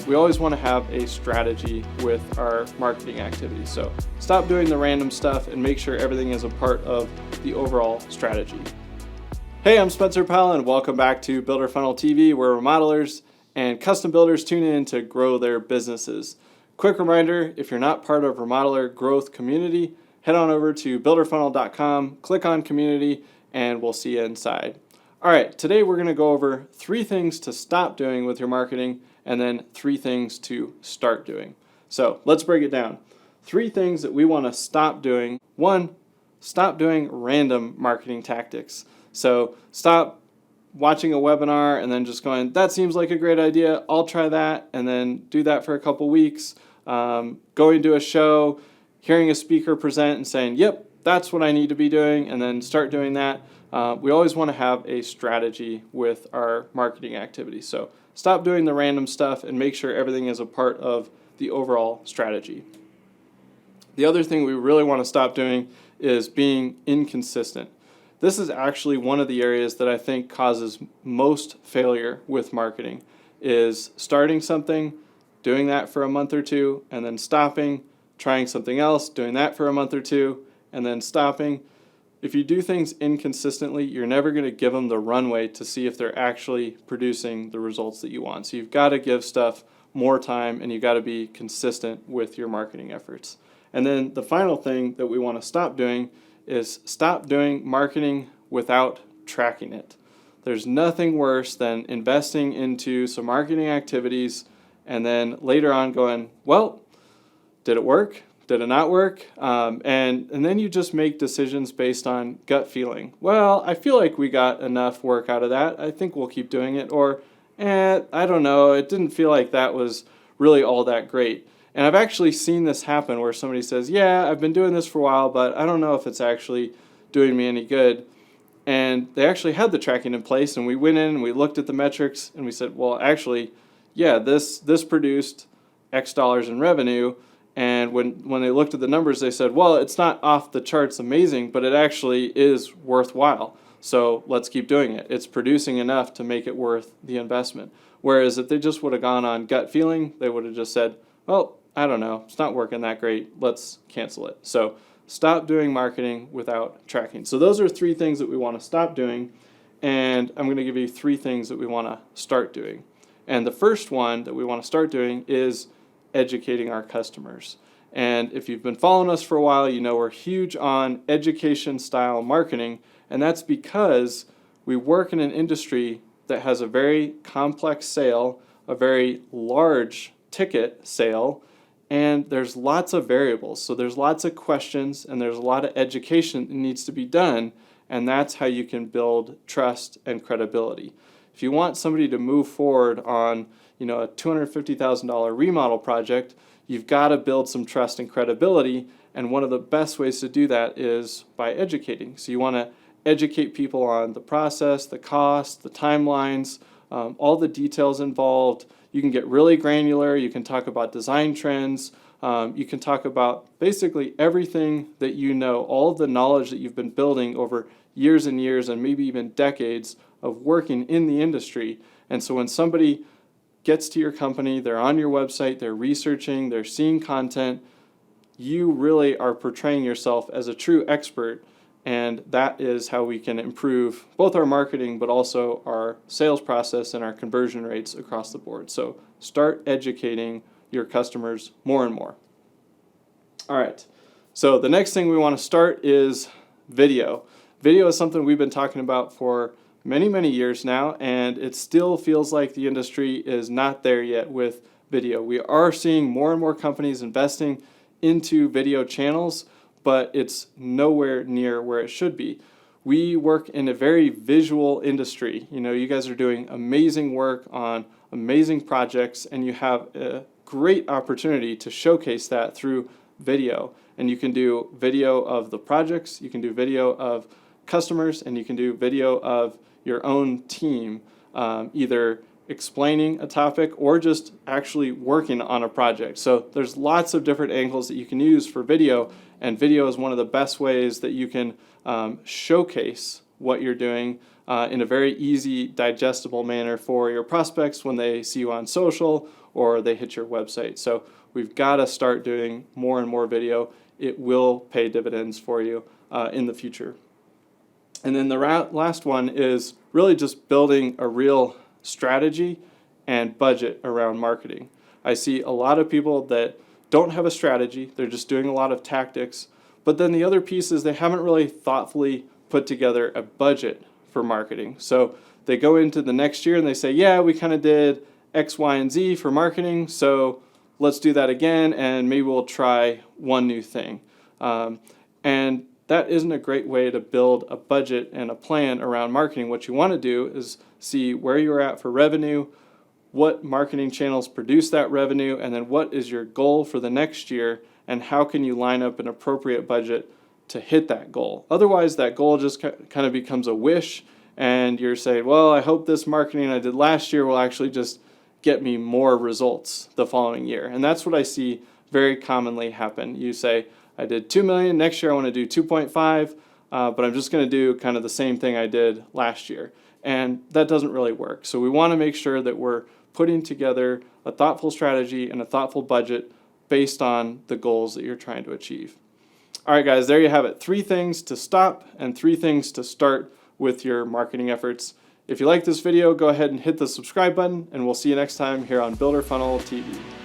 we always want to have a strategy with our marketing activities. So stop doing the random stuff and make sure everything is a part of the overall strategy. Hey, I'm Spencer Powell and welcome back to Builder Funnel TV, where remodelers and custom builders tune in to grow their businesses. Quick reminder, if you're not part of Remodeler Growth Community, head on over to builderfunnel.com, click on Community, and we'll see you inside. All right, today we're going to go over 3 things to stop doing with your marketing and then 3 things to start doing. So let's break it down. 3 things that we want to stop doing. 1, stop doing random marketing tactics. So stop watching a webinar and then just going, that seems like a great idea, I'll try that, and then do that for a couple weeks. Going to a show, hearing a speaker present and saying, yep, that's what I need to be doing, and then start doing that. We always want to have a strategy with our marketing activities. So stop doing the random stuff and make sure everything is a part of the overall strategy. The other thing we really want to stop doing is being inconsistent. This is actually one of the areas that I think causes most failure with marketing, is starting something, doing that for a month or 2, and then stopping, trying something else, doing that for a month or 2, and then stopping. If you do things inconsistently, you're never going to give them the runway to see if they're actually producing the results that you want. So you've got to give stuff more time, and you've got to be consistent with your marketing efforts. And then the final thing that we want to stop doing is stop doing marketing without tracking it. There's nothing worse than investing into some marketing activities and then later on going, well, did it work? Did it not work? And then you just make decisions based on gut feeling. Well, I feel like we got enough work out of that. I think we'll keep doing it. Or, I don't know, it didn't feel like that was really all that great. And I've actually seen this happen where somebody says, yeah, I've been doing this for a while, but I don't know if it's actually doing me any good. And they actually had the tracking in place, and we went in and we looked at the metrics and we said, well, actually, yeah, this produced X dollars in revenue. And when they looked at the numbers, they said, well, it's not off the charts amazing, but it actually is worthwhile. So let's keep doing it. It's producing enough to make it worth the investment. Whereas if they just would have gone on gut feeling, they would have just said, well, I don't know, it's not working that great, let's cancel it. So stop doing marketing without tracking. So those are 3 things that we want to stop doing, and I'm going to give you 3 things that we want to start doing. And the first one that we want to start doing is educating our customers. And if you've been following us for a while, you know we're huge on education style marketing, and that's because we work in an industry that has a very complex sale, a very large ticket sale, and there's lots of variables. So there's lots of questions and there's a lot of education that needs to be done, and that's how you can build trust and credibility. If you want somebody to move forward on a $250,000 remodel project, you've got to build some trust and credibility, and one of the best ways to do that is by educating. So you want to educate people on the process, the cost, the timelines, all the details involved. You can get really granular. You can talk about design trends. You can talk about basically everything that you know, all of the knowledge that you've been building over years and years and maybe even decades of working in the industry. And so when somebody gets to your company, they're on your website, they're researching, they're seeing content, you really are portraying yourself as a true expert, and that is how we can improve both our marketing but also our sales process and our conversion rates across the board. So start educating your customers more and more. All right, so the next thing we want to start is video. Video is something we've been talking about for many years now, and it still feels like the industry is not there yet with video. We are seeing more and more companies investing into video channels, but it's nowhere near where it should be. We work in a very visual industry. You guys are doing amazing work on amazing projects, and you have a great opportunity to showcase that through video. And you can do video of the projects, you can do video of customers, and you can do video of your own team, either explaining a topic or just actually working on a project. So there's lots of different angles that you can use for video, and video is one of the best ways that you can showcase what you're doing in a very easy, digestible manner for your prospects when they see you on social or they hit your website. So we've got to start doing more and more video. It will pay dividends for you in the future. And then the last one is really just building a real strategy and budget around marketing. I see a lot of people that don't have a strategy. They're just doing a lot of tactics. But then the other piece is they haven't really thoughtfully put together a budget for marketing. So they go into the next year and they say, yeah, we kind of did X, Y, and Z for marketing, so let's do that again, and maybe we'll try one new thing. And that isn't a great way to build a budget and a plan around marketing. What you want to do is see where you're at for revenue, what marketing channels produce that revenue, and then what is your goal for the next year, and how can you line up an appropriate budget to hit that goal. Otherwise, that goal just kind of becomes a wish, and you're saying, well, I hope this marketing I did last year will actually just get me more results the following year. And that's what I see very commonly happen. You say, I did 2 million, next year I want to do 2.5, but I'm just going to do kind of the same thing I did last year. And that doesn't really work. So we want to make sure that we're putting together a thoughtful strategy and a thoughtful budget based on the goals that you're trying to achieve. All right, guys, there you have it. 3 things to stop and 3 things to start with your marketing efforts. If you like this video, go ahead and hit the subscribe button, and we'll see you next time here on Builder Funnel TV.